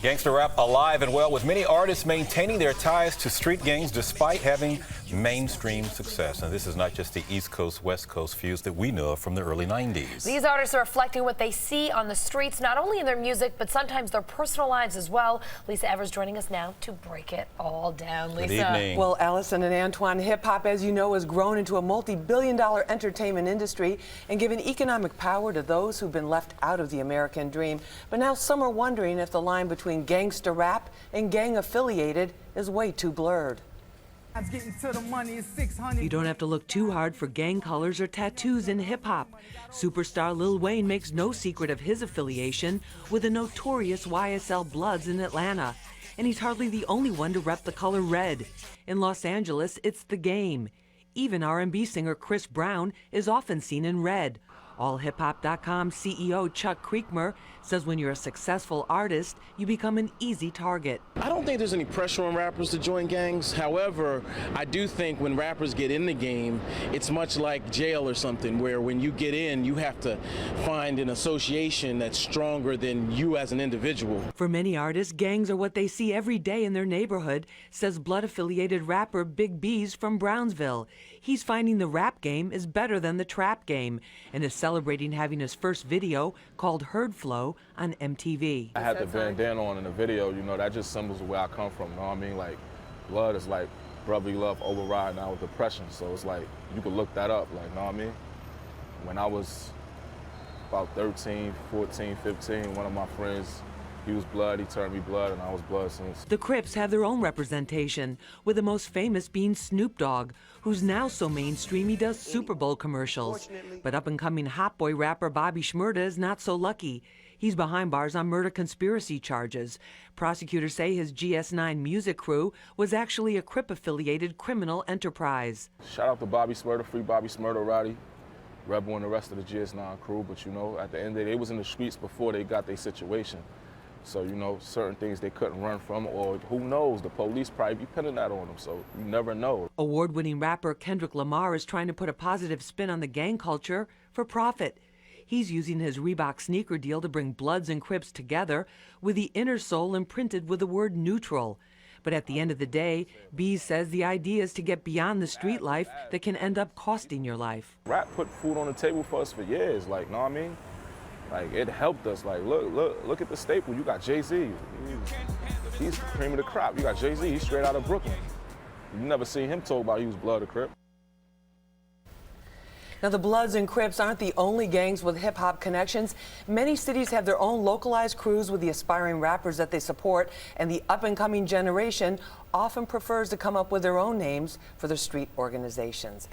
Gangsta rap alive and well, with many artists maintaining their ties to street gangs despite having mainstream success. And this is not just the East Coast, West Coast feuds that we know of from the early 90s. These artists are reflecting what they see on the streets, not only in their music, but sometimes their personal lives as well. Lisa Evers joining us now to break it all down. Lisa. Good evening. Well, Allison and Antoine, hip-hop, as you know, has grown into a multi-billion-dollar entertainment industry and given economic power to those who've been left out of the American dream. But now some are wondering if the line between gangsta rap and gang-affiliated is way too blurred. You don't have to look too hard for gang colors or tattoos in hip-hop. Superstar Lil Wayne makes no secret of his affiliation with the notorious YSL Bloods in Atlanta. And he's hardly the only one to rep the color red. In Los Angeles, it's the Game. Even R&B singer Chris Brown is often seen in red. AllHipHop.com CEO Chuck Creekmer says when you're a successful artist, you become an easy target. I don't think there's any pressure on rappers to join gangs. However, I do think when rappers get in the game, it's much like jail or something, where when you get in, you have to find an association that's stronger than you as an individual. For many artists, gangs are what they see every day in their neighborhood, says blood-affiliated rapper Big B's from Brownsville. He's finding the rap game is better than the trap game and is celebrating having his first video called Herd Flow on MTV. I had the bandana on in the video, you know, that just symbols where I come from, you know what I mean? Like, blood is like brotherly love overriding our depression, so it's like, you could look that up, like, you know what I mean? When I was about 13, 14, 15, one of my friends, he was blood, he turned me blood, and I was blood since. The Crips have their own representation, with the most famous being Snoop Dogg, who's now so mainstream he does Super Bowl commercials. But up-and-coming Hot Boy rapper Bobby Shmurda is not so lucky. He's behind bars on murder conspiracy charges. Prosecutors say his GS9 music crew was actually a Crip-affiliated criminal enterprise. Shout out to Bobby Shmurda, free Bobby Shmurda, Roddy, Rebel, and the rest of the GS9 crew. But you know, at the end of the day, they was in the streets before they got their situation. So, you know, certain things they couldn't run from, or who knows, the police probably be pinning that on them, so you never know. Award-winning rapper Kendrick Lamar is trying to put a positive spin on the gang culture for profit. He's using his Reebok sneaker deal to bring Bloods and Crips together with the inner soul imprinted with the word neutral. But at the end of the day, Bees says the idea is to get beyond the street life that can end up costing your life. Rap put food on the table for us for years, like, know what I mean? Like, it helped us. Like, look at the staple. You got Jay-Z. He's the cream of the crop. You got Jay-Z. He's straight out of Brooklyn. You never seen him talk about he was blood or Crip. Now, the Bloods and Crips aren't the only gangs with hip-hop connections. Many cities have their own localized crews with the aspiring rappers that they support, and the up-and-coming generation often prefers to come up with their own names for their street organizations.